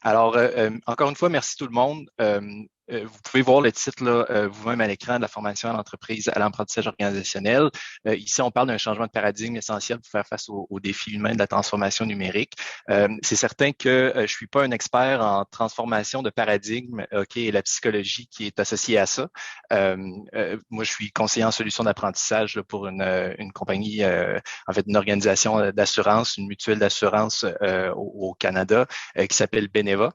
Alors, encore une fois, merci tout le monde. Vous pouvez voir le titre là, vous-même à l'écran de la formation à l'entreprise à l'apprentissage organisationnel. Ici, on parle d'un changement de paradigme essentiel pour faire face aux défis humains de la transformation numérique. C'est certain que je suis pas un expert en transformation de paradigme, ok, et la psychologie qui est associée à ça. Moi, je suis conseiller en solutions d'apprentissage là, pour une compagnie, en fait, une organisation d'assurance, une mutuelle d'assurance au Canada qui s'appelle Beneva,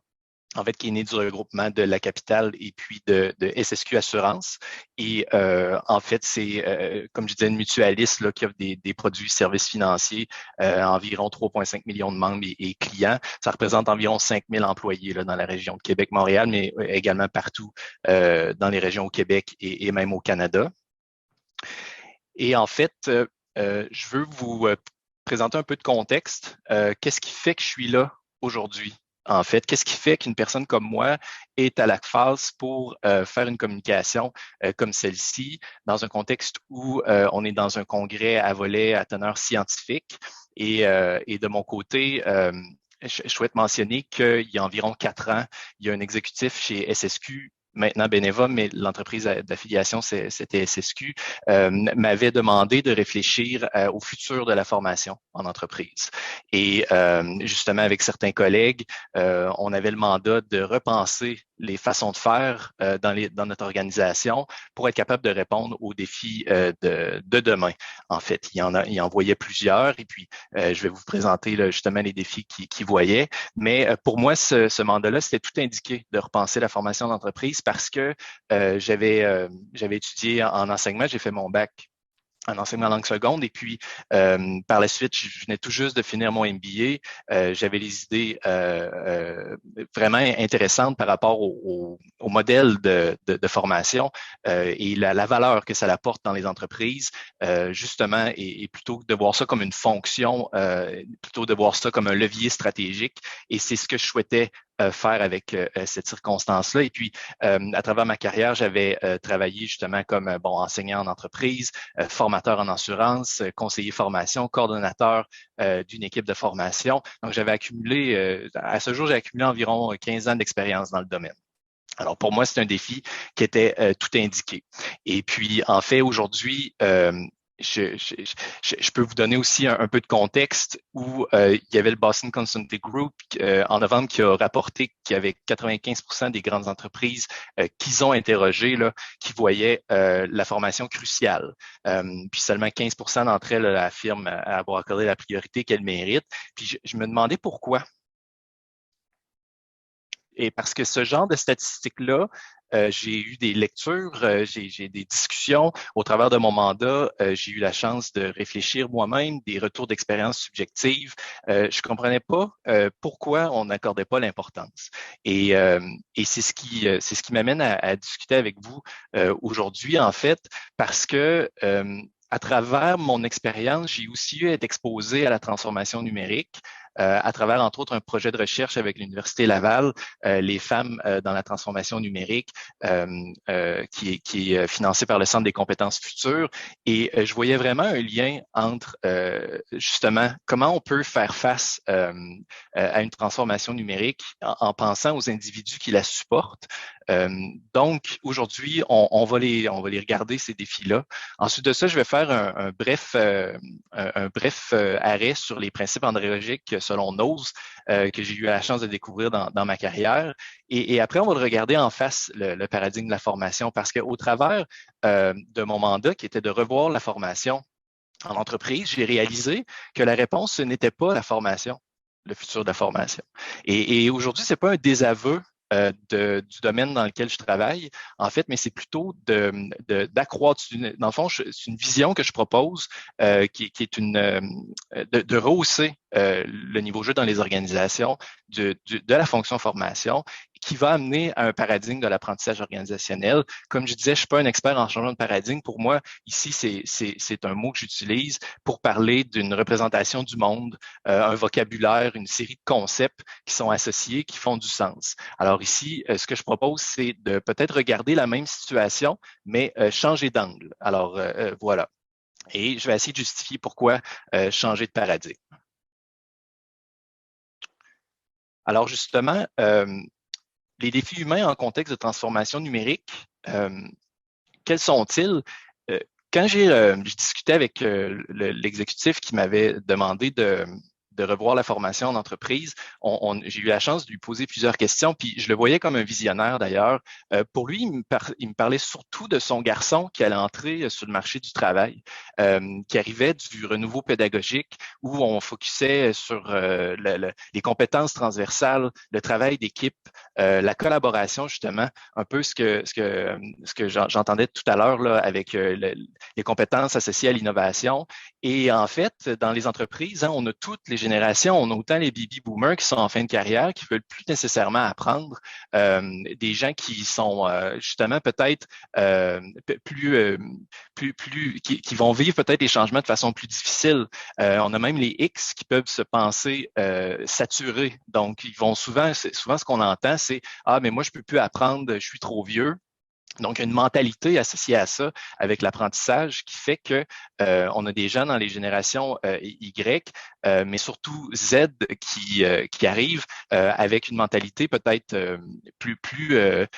en fait, qui est né du regroupement de la capitale et puis de SSQ Assurance. Et en fait, c'est, comme je disais, une mutualiste là, qui offre des produits services financiers à environ 3,5 millions de membres et clients. Ça représente environ 5 000 employés là, dans la région de Québec-Montréal, mais également partout dans les régions au Québec et même au Canada. Et en fait, je veux vous présenter un peu de contexte. Qu'est-ce qui fait que je suis là aujourd'hui? En fait, qu'est-ce qui fait qu'une personne comme moi est à la phase pour faire une communication comme celle-ci dans un contexte où on est dans un congrès à volet à teneur scientifique et de mon côté, je souhaite mentionner qu'il y a environ 4 ans, il y a un exécutif chez SSQ, maintenant Beneva, mais l'entreprise d'affiliation, c'était SSQ, m'avait demandé de réfléchir au futur de la formation en entreprise. Et justement, avec certains collègues, on avait le mandat de repenser les façons de faire dans notre organisation pour être capable de répondre aux défis de demain. En fait, il en voyait plusieurs et puis je vais vous présenter là, justement les défis qu'il voyait. Mais pour moi, ce mandat-là, c'était tout indiqué de repenser la formation d'entreprise parce que j'avais étudié en enseignement, j'ai fait mon bac en enseignement en langue seconde. Et puis, par la suite, je venais tout juste de finir mon MBA. J'avais les idées vraiment intéressantes par rapport au modèle de formation et la valeur que ça apporte dans les entreprises, justement, et plutôt que de voir ça comme une fonction, plutôt de voir ça comme un levier stratégique. Et c'est ce que je souhaitais faire avec cette circonstance-là. Et puis, à travers ma carrière, j'avais travaillé justement comme bon enseignant en entreprise, formateur en assurance, conseiller formation, coordonnateur d'une équipe de formation. Donc, j'avais accumulé, à ce jour, j'ai accumulé environ 15 ans d'expérience dans le domaine. Alors, pour moi, c'est un défi qui était tout indiqué. Et puis, en fait, aujourd'hui, je peux vous donner aussi un peu de contexte où il y avait le Boston Consulting Group en novembre qui a rapporté qu'il y avait 95% des grandes entreprises qu'ils ont interrogées là, qui voyaient la formation cruciale. Puis seulement 15% d'entre elles affirment avoir accordé la priorité qu'elles méritent. Puis je me demandais pourquoi. Et parce que ce genre de statistiques-là, j'ai eu des lectures, j'ai des discussions au travers de mon mandat. J'ai eu la chance de réfléchir moi-même, des retours d'expérience subjectives. Je comprenais pas pourquoi on n'accordait pas l'importance. Et c'est ce qui m'amène à discuter avec vous aujourd'hui, en fait, parce que à travers mon expérience, j'ai aussi eu à être exposé à la transformation numérique. À travers, entre autres, un projet de recherche avec l'Université Laval, les femmes dans la transformation numérique, qui est financé par le Centre des compétences futures. Et je voyais vraiment un lien entre, justement, comment on peut faire face à une transformation numérique en pensant aux individus qui la supportent. Donc, aujourd'hui, on va les regarder, ces défis-là. Ensuite de ça, je vais faire un bref arrêt sur les principes andrologiques selon Noz, que j'ai eu la chance de découvrir dans ma carrière. Et après, on va le regarder en face, le paradigme de la formation, parce qu'au travers de mon mandat, qui était de revoir la formation en entreprise, j'ai réalisé que la réponse, ce n'était pas la formation, le futur de la formation. Et aujourd'hui, c'est pas un désaveu du domaine dans lequel je travaille, en fait, mais c'est plutôt d'accroître. Dans le fond, c'est une vision que je propose qui est de rehausser le niveau de jeu dans les organisations de la fonction formation qui va amener à un paradigme de l'apprentissage organisationnel. Comme je disais, je ne suis pas un expert en changement de paradigme. Pour moi, ici, c'est un mot que j'utilise pour parler d'une représentation du monde, un vocabulaire, une série de concepts qui sont associés, qui font du sens. Alors ici, ce que je propose, c'est de peut-être regarder la même situation, mais changer d'angle. Alors voilà. Et je vais essayer de justifier pourquoi changer de paradigme. Alors justement, les défis humains en contexte de transformation numérique, quels sont-ils? Euh, Quand j'ai discuté avec l'exécutif qui m'avait demandé de revoir la formation en entreprise, j'ai eu la chance de lui poser plusieurs questions, puis je le voyais comme un visionnaire d'ailleurs. Pour lui, il me parlait surtout de son garçon qui allait entrer sur le marché du travail, qui arrivait du renouveau pédagogique où on focusait sur les compétences transversales, le travail d'équipe, la collaboration justement, un peu ce que j'entendais tout à l'heure là avec les compétences associées à l'innovation. Et en fait, dans les entreprises, hein, on a toutes les générations. On a autant les baby boomers qui sont en fin de carrière, qui veulent plus nécessairement apprendre, des gens qui sont justement peut-être plus, qui vont vivre peut-être les changements de façon plus difficile. On a même les X qui peuvent se penser saturés. Donc, ils vont souvent ce qu'on entend, c'est ah, mais moi, je peux plus apprendre, je suis trop vieux. Donc, il y a une mentalité associée à ça avec l'apprentissage qui fait que on a des gens dans les générations Y, mais surtout Z qui arrivent avec une mentalité peut-être plus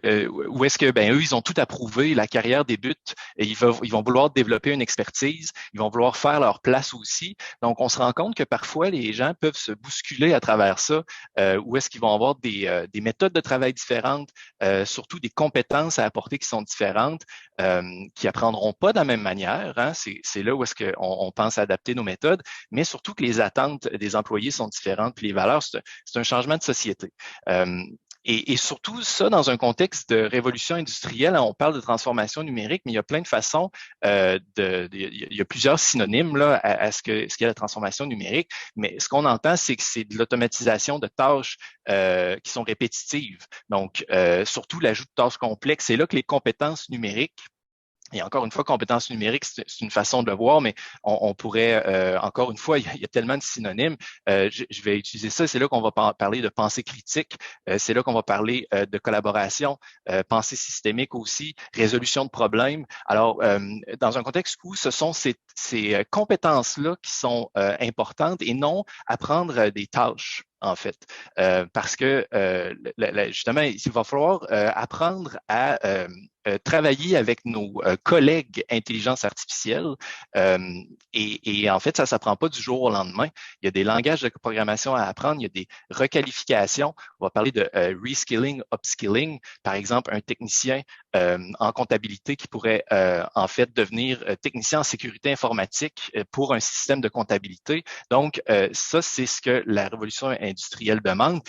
où est-ce que eux, ils ont tout approuvé, la carrière débute et ils vont vouloir développer une expertise, ils vont vouloir faire leur place aussi. Donc, on se rend compte que parfois, les gens peuvent se bousculer à travers ça, où est-ce qu'ils vont avoir des méthodes de travail différentes, surtout des compétences à apporter qui sont différentes, qui apprendront pas de la même manière. Hein. C'est là où est-ce qu'on pense adapter nos méthodes, mais surtout que les attentes des employés sont différentes, puis les valeurs, c'est un changement de société. Et surtout, ça, dans un contexte de révolution industrielle, on parle de transformation numérique, mais il y a plein de façons, il y a plusieurs synonymes là, à ce qu'est la transformation numérique. Mais ce qu'on entend, c'est que c'est de l'automatisation de tâches qui sont répétitives. Donc, surtout l'ajout de tâches complexes. C'est là que les compétences numériques. Et encore une fois, compétences numériques, c'est une façon de le voir, mais on pourrait, encore une fois, il y a tellement de synonymes. Je vais utiliser ça. C'est là qu'on va parler de pensée critique. C'est là qu'on va parler de collaboration, pensée systémique aussi, résolution de problèmes. Alors, dans un contexte où ce sont ces compétences-là qui sont importantes et non apprendre des tâches en fait, parce que justement, il va falloir apprendre à travailler avec nos collègues intelligence artificielle et en fait, ça ne s'apprend pas du jour au lendemain. Il y a des langages de programmation à apprendre, il y a des requalifications. On va parler de reskilling, upskilling. Par exemple, un technicien en comptabilité qui pourrait en fait devenir technicien en sécurité informatique pour un système de comptabilité. Donc, ça, c'est ce que la révolution industrielle demande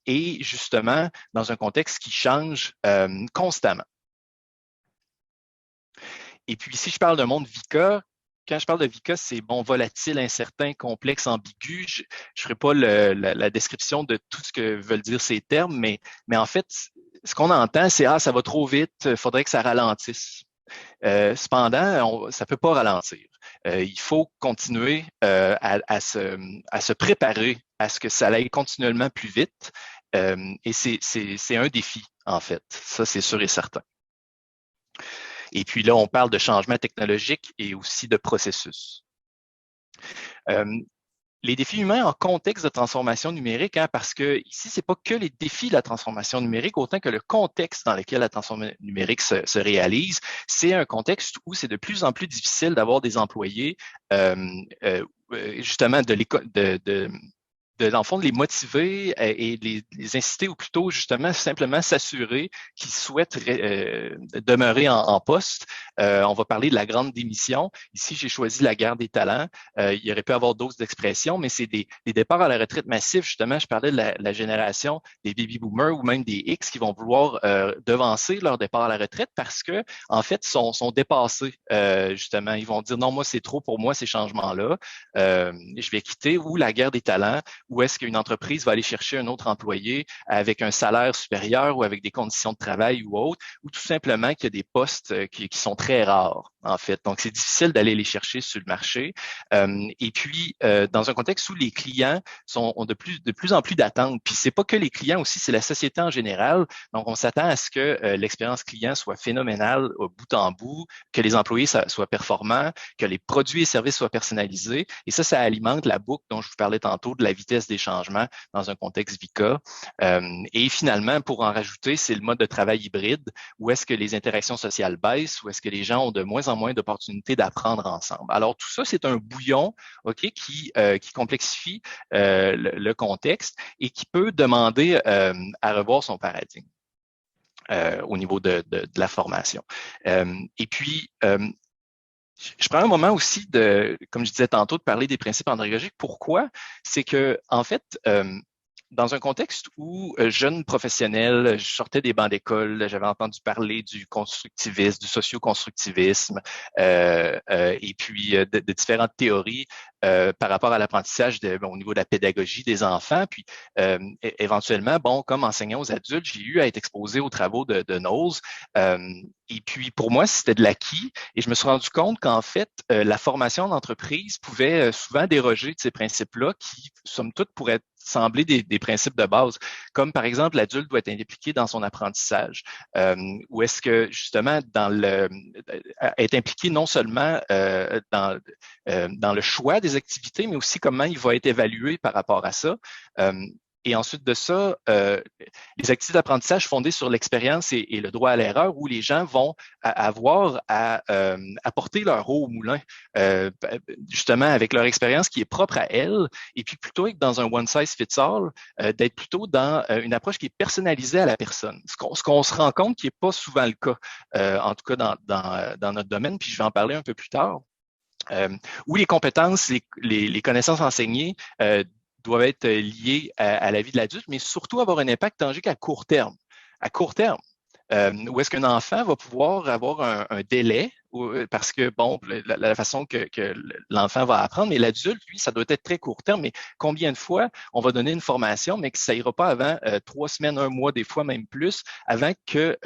et justement dans un contexte qui change constamment. Et puis, si je parle d'un monde VICA, quand je parle de VICA, c'est bon, volatile, incertain, complexe, ambigu. Je ne ferai pas la description de tout ce que veulent dire ces termes, mais en fait, ce qu'on entend, c'est ah, ça va trop vite, il faudrait que ça ralentisse. Cependant, ça ne peut pas ralentir. Il faut continuer à se préparer à ce que ça aille continuellement plus vite. Et c'est un défi, en fait. Ça, c'est sûr et certain. Et puis là, on parle de changement technologique et aussi de processus. Les défis humains en contexte de transformation numérique, hein, parce que ici, c'est pas que les défis de la transformation numérique, autant que le contexte dans lequel la transformation numérique se réalise, c'est un contexte où c'est de plus en plus difficile d'avoir des employés justement dans le fond, de les motiver et les inciter ou plutôt justement simplement s'assurer qu'ils souhaitent demeurer en poste. On va parler de la grande démission. Ici, j'ai choisi la guerre des talents. Il y aurait pu avoir d'autres expressions, mais c'est des départs à la retraite massifs. Justement, je parlais de la génération des baby boomers ou même des X qui vont vouloir devancer leur départ à la retraite parce que, en fait, sont dépassés. Justement, ils vont dire non, moi, c'est trop pour moi ces changements-là. Je vais quitter ou la guerre des talents où est-ce qu'une entreprise va aller chercher un autre employé avec un salaire supérieur ou avec des conditions de travail ou autre, ou tout simplement qu'il y a des postes qui sont très rares, en fait. Donc, c'est difficile d'aller les chercher sur le marché. Et puis, dans un contexte où les clients ont de plus en plus d'attentes, puis c'est pas que les clients aussi, c'est la société en général. Donc, on s'attend à ce que l'expérience client soit phénoménale au bout en bout, que les employés soient performants, que les produits et services soient personnalisés. Et ça alimente la boucle dont je vous parlais tantôt de la vitesse vitesse des changements dans un contexte VICA. Et finalement, pour en rajouter, c'est le mode de travail hybride, où est-ce que les interactions sociales baissent, où est-ce que les gens ont de moins en moins d'opportunités d'apprendre ensemble. Alors, tout ça, c'est un bouillon, OK, qui complexifie le contexte et qui peut demander à revoir son paradigme au niveau de la formation. Et puis, je prends un moment aussi comme je disais tantôt, de parler des principes andragogiques. Pourquoi? C'est que, en fait, dans un contexte où jeune professionnel, je sortais des bancs d'école, j'avais entendu parler du constructivisme, du socio-constructivisme, et puis de différentes théories par rapport à l'apprentissage au niveau de la pédagogie des enfants. Puis éventuellement, bon, comme enseignant aux adultes, j'ai eu à être exposé aux travaux de Knowles. Et puis pour moi, c'était de l'acquis. Et je me suis rendu compte qu'en fait, la formation d'entreprise pouvait souvent déroger de ces principes-là qui, somme toute, pourraient sembler des principes de base, comme par exemple l'adulte doit être impliqué dans son apprentissage, ou est-ce que justement être impliqué non seulement dans le choix des activités, mais aussi comment il va être évalué par rapport à ça. Et ensuite de ça, les activités d'apprentissage fondées sur l'expérience et le droit à l'erreur, où les gens vont avoir à apporter leur eau au moulin, justement avec leur expérience qui est propre à elles, et puis plutôt que dans un one size fits all, d'être plutôt dans une approche qui est personnalisée à la personne. Ce qu'on se rend compte qui n'est pas souvent le cas, en tout cas dans notre domaine, puis je vais en parler un peu plus tard. Où les compétences, les connaissances enseignées doivent être liées à la vie de l'adulte, mais surtout avoir un impact tangible à court terme. À court terme, où est-ce qu'un enfant va pouvoir avoir un délai parce que, bon, la façon que l'enfant va apprendre, mais l'adulte, lui, ça doit être très court terme, mais combien de fois on va donner une formation, mais que ça ira pas avant 3 semaines, 1 mois, des fois même plus, avant que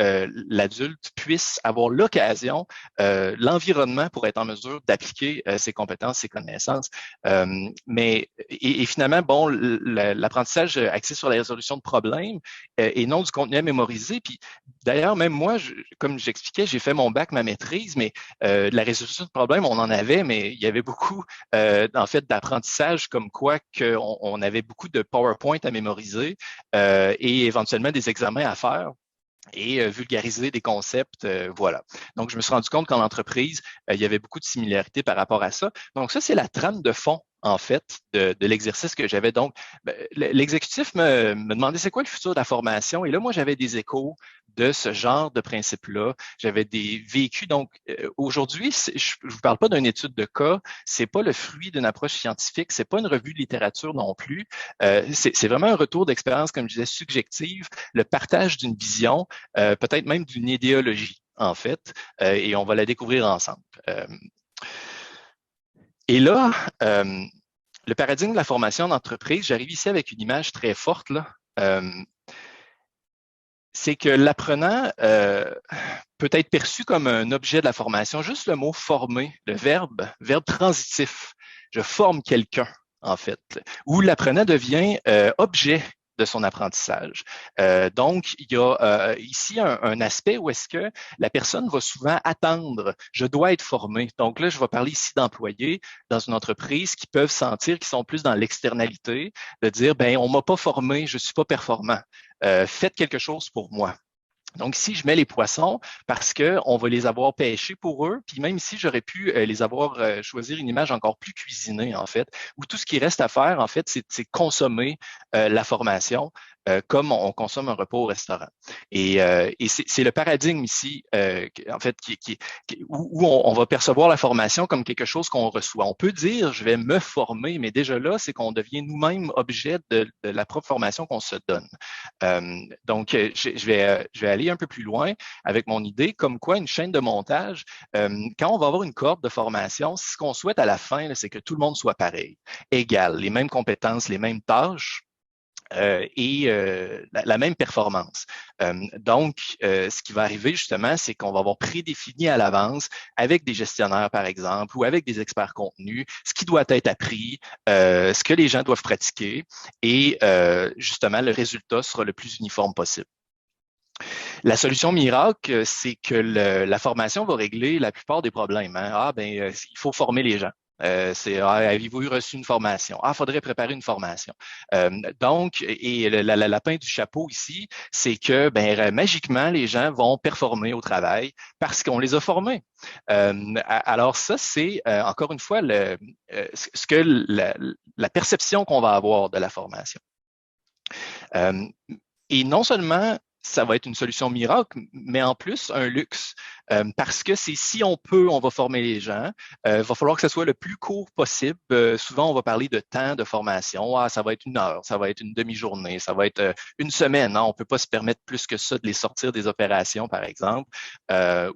l'adulte puisse avoir l'occasion, l'environnement pour être en mesure d'appliquer ses compétences, ses connaissances. Et finalement, bon, l'apprentissage axé sur la résolution de problèmes et non du contenu à mémoriser. Puis d'ailleurs, même moi, comme j'expliquais, j'ai fait mon bac, ma maîtrise, mais la résolution de problèmes, on en avait, mais il y avait beaucoup, en fait, d'apprentissage comme quoi qu'on avait beaucoup de PowerPoint à mémoriser et éventuellement des examens à faire et vulgariser des concepts, voilà. Donc, je me suis rendu compte qu'en entreprise, il y avait beaucoup de similarités par rapport à ça. Donc, ça, c'est la trame de fond, en fait, de l'exercice que j'avais. Donc, l'exécutif me demandait c'est quoi le futur de la formation. Et là, moi, j'avais des échos de ce genre de principes-là. J'avais des vécus. Donc, aujourd'hui, je ne vous parle pas d'une étude de cas. C'est pas le fruit d'une approche scientifique. C'est pas une revue de littérature non plus. C'est vraiment un retour d'expérience, comme je disais, subjective, le partage d'une vision, peut-être même d'une idéologie, en fait, et on va la découvrir ensemble. Et là, le paradigme de la formation d'entreprise, j'arrive ici avec une image très forte, là. C'est que l'apprenant peut être perçu comme un objet de la formation. Juste le mot former, le verbe transitif. Je forme quelqu'un, en fait, où l'apprenant devient objet de son apprentissage. Donc, il y a ici un aspect où est-ce que la personne va souvent attendre, je dois être formé. Donc là, je vais parler ici d'employés dans une entreprise qui peuvent sentir qu'ils sont plus dans l'externalité, de dire, ben, on m'a pas formé, je suis pas performant. Faites quelque chose pour moi. Donc ici, je mets les poissons parce qu'on va les avoir pêchés pour eux, puis même ici, j'aurais pu les avoir choisir une image encore plus cuisinée, en fait, où tout ce qui reste à faire, en fait, c'est consommer la formation comme on consomme un repas au restaurant. Et c'est le paradigme ici, en fait, où on va percevoir la formation comme quelque chose qu'on reçoit. On peut dire, je vais me former, mais déjà là, c'est qu'on devient nous-mêmes objet de la propre formation qu'on se donne. Donc, je vais aller un peu plus loin avec mon idée, comme quoi une chaîne de montage, quand on va avoir une cohorte de formation, ce qu'on souhaite à la fin, c'est que tout le monde soit pareil, égal, les mêmes compétences, les mêmes tâches. Et la même performance. Donc, ce qui va arriver justement, c'est qu'on va avoir prédéfini à l'avance avec des gestionnaires, par exemple, ou avec des experts contenus, ce qui doit être appris, ce que les gens doivent pratiquer, et justement, le résultat sera le plus uniforme possible. La solution miracle, c'est que la formation va régler la plupart des problèmes. Hein. Il faut former les gens. Avez-vous reçu une formation? Ah, faudrait préparer une formation. Donc, et la lapin du chapeau ici, c'est que magiquement, les gens vont performer au travail parce qu'on les a formés. Alors ça, c'est encore une fois ce que la perception qu'on va avoir de la formation. Et non seulement ça va être une solution miracle, mais en plus un luxe. Parce que c'est si on peut, on va former les gens. Il va falloir que ce soit le plus court possible. Souvent, on va parler de temps de formation. Ah, ça va être 1 heure, ça va être une demi-journée, ça va être une semaine. Hein. On ne peut pas se permettre plus que ça de les sortir des opérations, par exemple,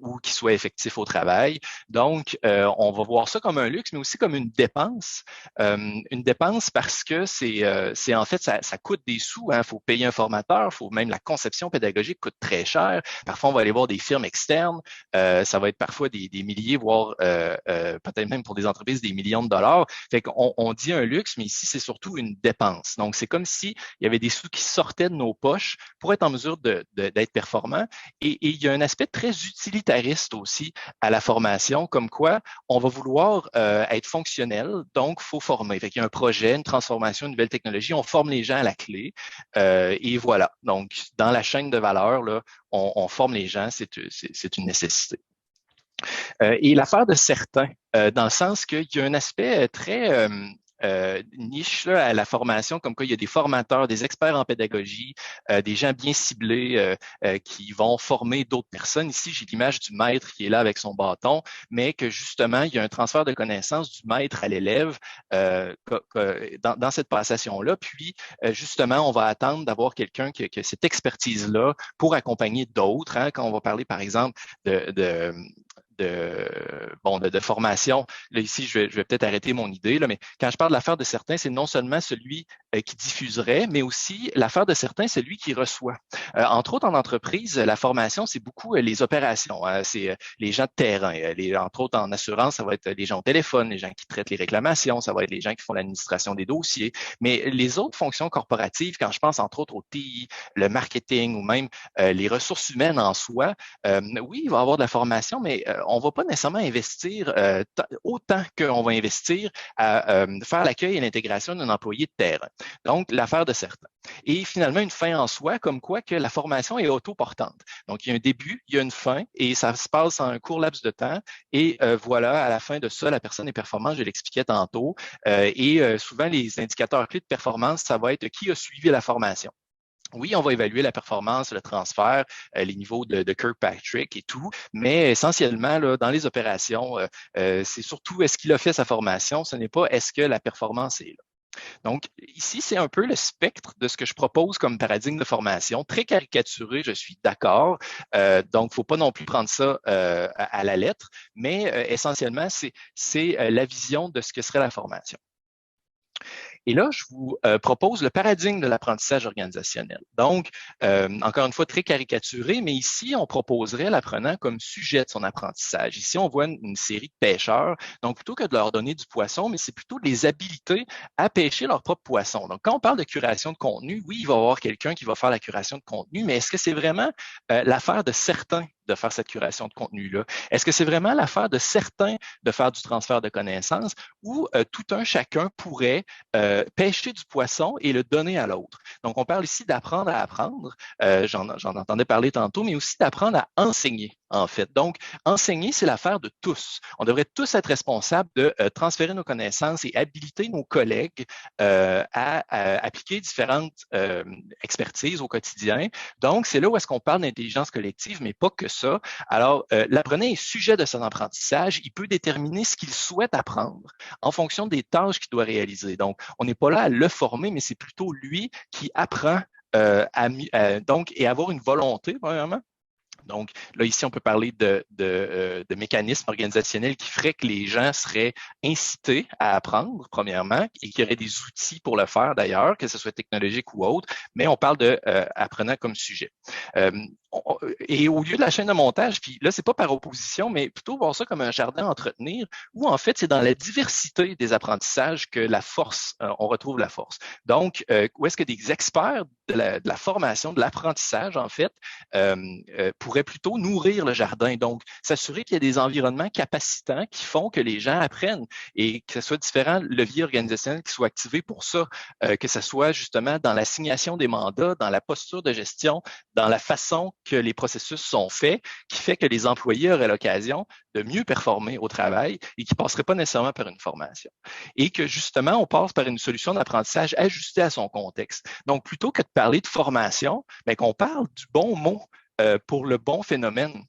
ou qu'ils soient effectifs au travail. Donc, on va voir ça comme un luxe, mais aussi comme une dépense. Une dépense parce que c'est en fait, ça coûte des sous. Il faut payer un formateur, faut même la conception pédagogique coûte très cher. Parfois, on va aller voir des firmes externes. Ça va être parfois des milliers, voire peut-être même pour des entreprises des millions de dollars. Fait qu'on dit un luxe, mais ici, c'est surtout une dépense. Donc, c'est comme s'il y avait des sous qui sortaient de nos poches pour être en mesure d'être performant. Et il y a un aspect très utilitariste aussi à la formation, comme quoi on va vouloir être fonctionnel, donc il faut former. Fait qu'il y a un projet, une transformation, une nouvelle technologie, on forme les gens à la clé. Et voilà. Donc, dans la chaîne de valeur, là, on forme les gens, c'est une nécessité. Et l'affaire de certains, dans le sens qu'il y a un aspect très niche là, à la formation, comme quoi il y a des formateurs, des experts en pédagogie, des gens bien ciblés qui vont former d'autres personnes. Ici, j'ai l'image du maître qui est là avec son bâton, mais que justement, il y a un transfert de connaissances du maître à l'élève dans cette passation-là. Puis, justement, on va attendre d'avoir quelqu'un qui a cette expertise-là pour accompagner d'autres. Hein, quand on va parler, par exemple, de formation. Là, ici, je vais peut-être arrêter mon idée, là, mais quand je parle de l'affaire de certains, c'est non seulement celui qui diffuserait, mais aussi l'affaire de certains, c'est celui qui reçoit. Entre autres, en entreprise, la formation, c'est beaucoup les opérations. Hein, c'est les gens de terrain. Entre autres, en assurance, ça va être les gens au téléphone, les gens qui traitent les réclamations, ça va être les gens qui font l'administration des dossiers. Mais les autres fonctions corporatives, quand je pense entre autres au TI, le marketing ou même les ressources humaines en soi, oui, il va y avoir de la formation, mais on ne va pas nécessairement investir autant qu'on va investir à faire l'accueil et l'intégration d'un employé de terrain. Donc, l'affaire de certains. Et finalement, une fin en soi, comme quoi que la formation est autoportante. Donc, il y a un début, il y a une fin, et ça se passe en un court laps de temps. Et voilà, à la fin de ça, la personne est performante, je l'expliquais tantôt. Souvent, les indicateurs clés de performance, ça va être qui a suivi la formation. Oui, on va évaluer la performance, le transfert, les niveaux de Kirkpatrick et tout, mais essentiellement, là, dans les opérations, c'est surtout est-ce qu'il a fait sa formation, ce n'est pas est-ce que la performance est là. Donc, ici, c'est un peu le spectre de ce que je propose comme paradigme de formation. Très caricaturé, je suis d'accord. Donc, il ne faut pas non plus prendre ça à la lettre, mais essentiellement, c'est la vision de ce que serait la formation. Et là, je vous propose le paradigme de l'apprentissage organisationnel. Donc, encore une fois, très caricaturé, mais ici, on proposerait l'apprenant comme sujet de son apprentissage. Ici, on voit une série de pêcheurs. Donc, plutôt que de leur donner du poisson, mais c'est plutôt de les habiliter à pêcher leur propre poisson. Donc, quand on parle de curation de contenu, oui, il va y avoir quelqu'un qui va faire la curation de contenu, mais est-ce que c'est vraiment l'affaire de certains de faire cette curation de contenu-là? Est-ce que c'est vraiment l'affaire de certains de faire du transfert de connaissances ou tout un chacun pourrait pêcher du poisson et le donner à l'autre? Donc, on parle ici d'apprendre à apprendre, j'en entendais parler tantôt, mais aussi d'apprendre à enseigner, en fait. Donc, enseigner, c'est l'affaire de tous. On devrait tous être responsables de transférer nos connaissances et habiliter nos collègues à appliquer différentes expertises au quotidien. Donc, c'est là où est-ce qu'on parle d'intelligence collective, mais pas que ça. Alors, l'apprenant est sujet de son apprentissage. Il peut déterminer ce qu'il souhaite apprendre en fonction des tâches qu'il doit réaliser. Donc, on n'est pas là à le former, mais c'est plutôt lui qui apprend donc, et avoir une volonté, premièrement. Donc, là, ici, on peut parler de mécanismes organisationnels qui feraient que les gens seraient incités à apprendre, premièrement, et qu'il y aurait des outils pour le faire, d'ailleurs, que ce soit technologique ou autre, mais on parle de apprenant comme sujet. Et au lieu de la chaîne de montage, puis là, c'est pas par opposition, mais plutôt voir ça comme un jardin à entretenir, où en fait, c'est dans la diversité des apprentissages que la force, on retrouve la force. Donc, où est-ce que des experts de la formation, de l'apprentissage, en fait, pourraient plutôt nourrir le jardin. Donc, s'assurer qu'il y a des environnements capacitants qui font que les gens apprennent et que ce soit différents leviers organisationnels qui soient activés pour ça, que ce soit justement dans l'assignation des mandats, dans la posture de gestion, dans la façon que les processus sont faits, qui fait que les employés auraient l'occasion de mieux performer au travail et qui ne passeraient pas nécessairement par une formation. Et que justement, on passe par une solution d'apprentissage ajustée à son contexte. Donc, plutôt que de parler de formation, bien, qu'on parle du bon mot pour le bon phénomène,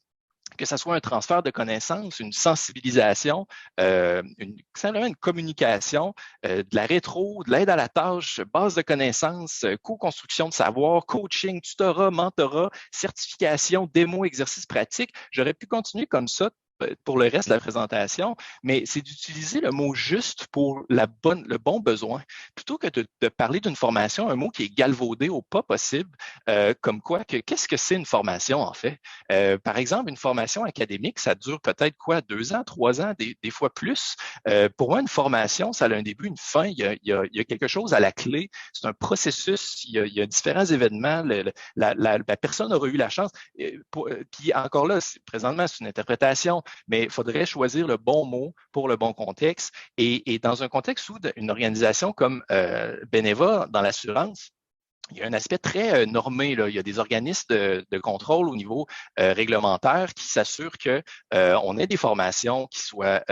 que ce soit un transfert de connaissances, une sensibilisation, simplement une communication, de la rétro, de l'aide à la tâche, base de connaissances, co-construction de savoir, coaching, tutorat, mentorat, certification, démo, exercice pratique. J'aurais pu continuer comme ça pour le reste de la présentation, mais c'est d'utiliser le mot juste pour le bon besoin, plutôt que de parler d'une formation, un mot qui est galvaudé au pas possible, comme quoi, qu'est-ce que c'est une formation en fait? Par exemple, une formation académique, ça dure peut-être quoi, 2 ans, 3 ans, des fois plus. Pour moi, une formation, ça a un début, une fin, il y a quelque chose à la clé, c'est un processus, il y a différents événements, la personne aura eu la chance, puis encore là, présentement, c'est une interprétation, mais il faudrait choisir le bon mot pour le bon contexte. Et dans un contexte où une organisation comme Beneva dans l'assurance, il y a un aspect très normé. Là. Il y a des organismes de contrôle au niveau réglementaire qui s'assurent que on ait des formations qui soient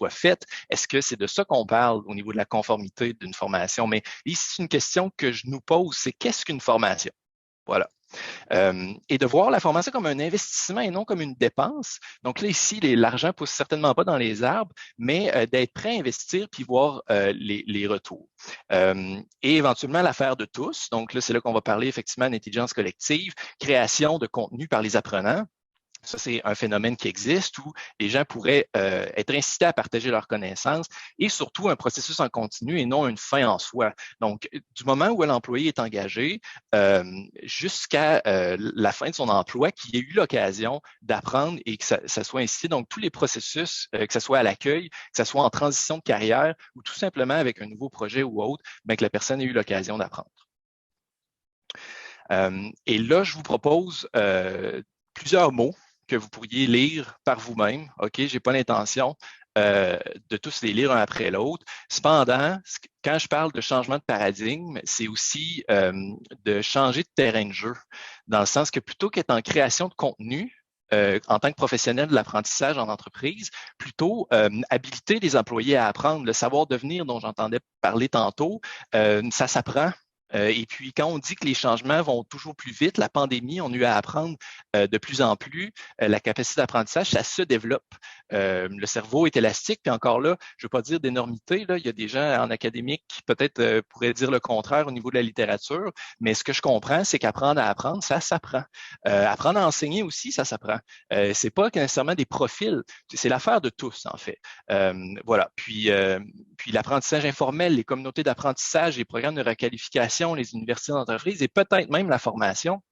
faites. Est-ce que c'est de ça qu'on parle au niveau de la conformité d'une formation? Mais ici, une question que je nous pose, c'est qu'est-ce qu'une formation? Voilà. Et de voir la formation comme un investissement et non comme une dépense. Donc là, ici, l'argent ne pousse certainement pas dans les arbres, mais d'être prêt à investir puis voir les retours. Et éventuellement, l'affaire de tous. Donc là, c'est là qu'on va parler effectivement d'intelligence collective, création de contenu par les apprenants. Ça, c'est un phénomène qui existe où les gens pourraient être incités à partager leurs connaissances et surtout un processus en continu et non une fin en soi. Donc, du moment où l'employé est engagé jusqu'à la fin de son emploi, qu'il ait eu l'occasion d'apprendre et que ça soit incité. Donc, tous les processus, que ce soit à l'accueil, que ce soit en transition de carrière ou tout simplement avec un nouveau projet ou autre, bien, que la personne ait eu l'occasion d'apprendre. Et là, je vous propose plusieurs mots que vous pourriez lire par vous-même. OK, je n'ai pas l'intention de tous les lire un après l'autre. Cependant, quand je parle de changement de paradigme, c'est aussi de changer de terrain de jeu, dans le sens que plutôt qu'être en création de contenu, en tant que professionnel de l'apprentissage en entreprise, plutôt habiliter les employés à apprendre, le savoir devenir dont j'entendais parler tantôt, ça s'apprend. Et puis, quand on dit que les changements vont toujours plus vite, la pandémie, on a eu à apprendre de plus en plus. La capacité d'apprentissage, ça se développe. Le cerveau est élastique, puis encore là, je ne veux pas dire d'énormité, là, il y a des gens en académique qui peut-être pourraient dire le contraire au niveau de la littérature, mais ce que je comprends, c'est qu'apprendre à apprendre, ça s'apprend. Apprendre à enseigner aussi, ça s'apprend. C'est pas nécessairement des profils, c'est l'affaire de tous, en fait. Voilà. Puis l'apprentissage informel, les communautés d'apprentissage, les programmes de requalification, les universités d'entreprise et peut-être même la formation.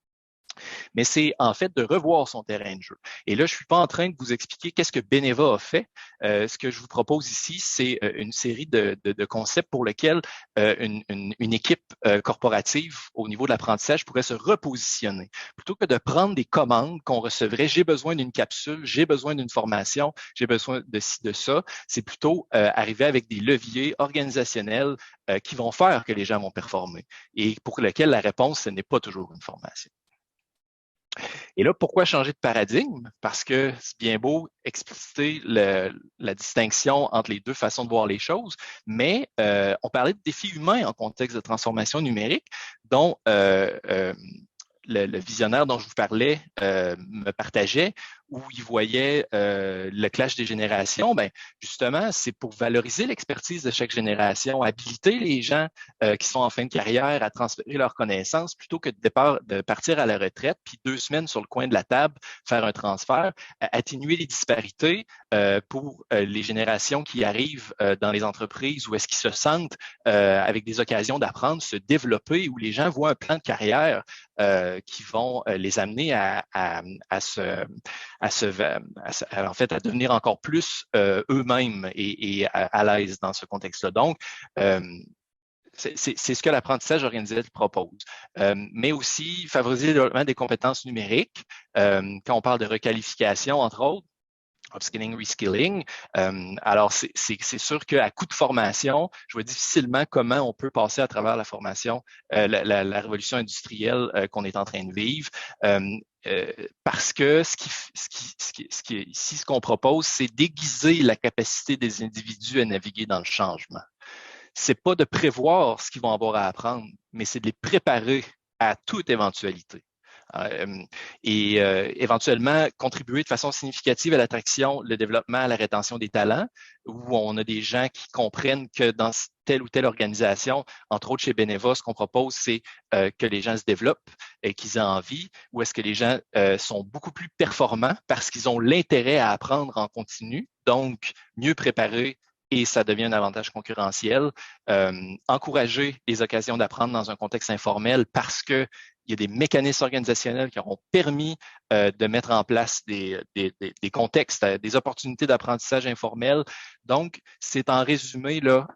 Mais c'est en fait de revoir son terrain de jeu. Et là, je ne suis pas en train de vous expliquer qu'est-ce que Beneva a fait. Ce que je vous propose ici, c'est une série de concepts pour lesquels une équipe corporative au niveau de l'apprentissage pourrait se repositionner. Plutôt que de prendre des commandes qu'on recevrait, j'ai besoin d'une capsule, j'ai besoin d'une formation, j'ai besoin de ci, de ça, c'est plutôt arriver avec des leviers organisationnels qui vont faire que les gens vont performer et pour lesquels la réponse, ce n'est pas toujours une formation. Et là, pourquoi changer de paradigme? Parce que c'est bien beau expliciter la distinction entre les deux façons de voir les choses, mais on parlait de défis humains en contexte de transformation numérique, dont le visionnaire dont je vous parlais me partageait, où ils voyaient le clash des générations, ben justement, c'est pour valoriser l'expertise de chaque génération, habiliter les gens qui sont en fin de carrière à transférer leurs connaissances plutôt que de partir à la retraite, puis 2 semaines sur le coin de la table, faire un transfert, atténuer les disparités pour les générations qui arrivent dans les entreprises où est-ce qu'ils se sentent avec des occasions d'apprendre, se développer, où les gens voient un plan de carrière qui vont les amener en fait, à devenir encore plus eux-mêmes et à l'aise dans ce contexte-là. Donc, c'est ce que l'apprentissage organisationnel propose. Mais aussi favoriser le développement des compétences numériques. Quand on parle de requalification, entre autres, upskilling, reskilling. Alors, c'est sûr qu'à coup de formation, je vois difficilement comment on peut passer à travers la formation, la révolution industrielle qu'on est en train de vivre. Parce que ce qu'on propose, c'est déguiser la capacité des individus à naviguer dans le changement. C'est pas de prévoir ce qu'ils vont avoir à apprendre, mais c'est de les préparer à toute éventualité. Éventuellement contribuer de façon significative à l'attraction, le développement, à la rétention des talents, où on a des gens qui comprennent que dans telle ou telle organisation, entre autres chez Beneva, ce qu'on propose, c'est que les gens se développent et qu'ils aient envie, ou est-ce que les gens sont beaucoup plus performants parce qu'ils ont l'intérêt à apprendre en continu, donc mieux préparés, et ça devient un avantage concurrentiel. Encourager les occasions d'apprendre dans un contexte informel parce que il y a des mécanismes organisationnels qui auront permis de mettre en place des contextes, des opportunités d'apprentissage informel. Donc, c'est en résumé là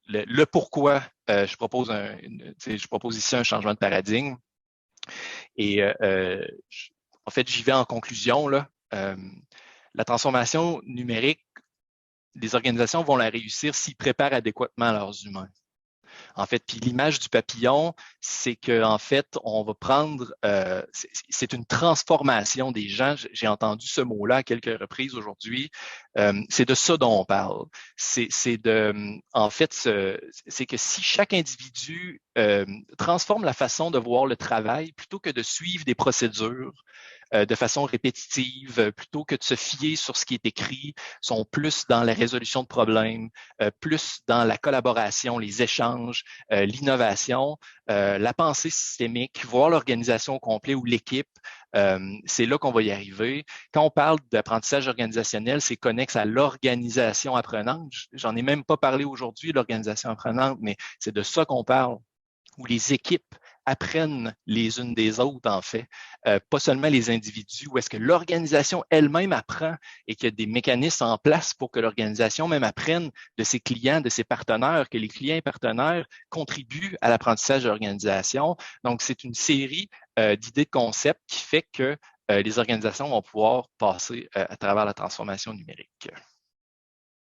le pourquoi je propose ici un changement de paradigme. Et en fait, j'y vais en conclusion là. La transformation numérique, les organisations vont la réussir s'ils préparent adéquatement leurs humains. En fait, puis l'image du papillon, c'est qu'en fait, on va prendre, c'est une transformation des gens. J'ai entendu ce mot-là à quelques reprises aujourd'hui. C'est de ça dont on parle. En fait, c'est que si chaque individu transforme la façon de voir le travail, plutôt que de suivre des procédures de façon répétitive, plutôt que de se fier sur ce qui est écrit, sont plus dans la résolution de problèmes, plus dans la collaboration, les échanges, l'innovation, la pensée systémique, voir l'organisation au complet ou l'équipe. C'est là qu'on va y arriver. Quand on parle d'apprentissage organisationnel, c'est connexe à l'organisation apprenante. J'en ai même pas parlé aujourd'hui, l'organisation apprenante, mais c'est de ça qu'on parle, où les équipes apprennent les unes des autres, en fait, pas seulement les individus, où est-ce que l'organisation elle-même apprend et qu'il y a des mécanismes en place pour que l'organisation même apprenne de ses clients, de ses partenaires, que les clients et partenaires contribuent à l'apprentissage de l'organisation. Donc, c'est une série d'idées de concepts qui fait que les organisations vont pouvoir passer à travers la transformation numérique.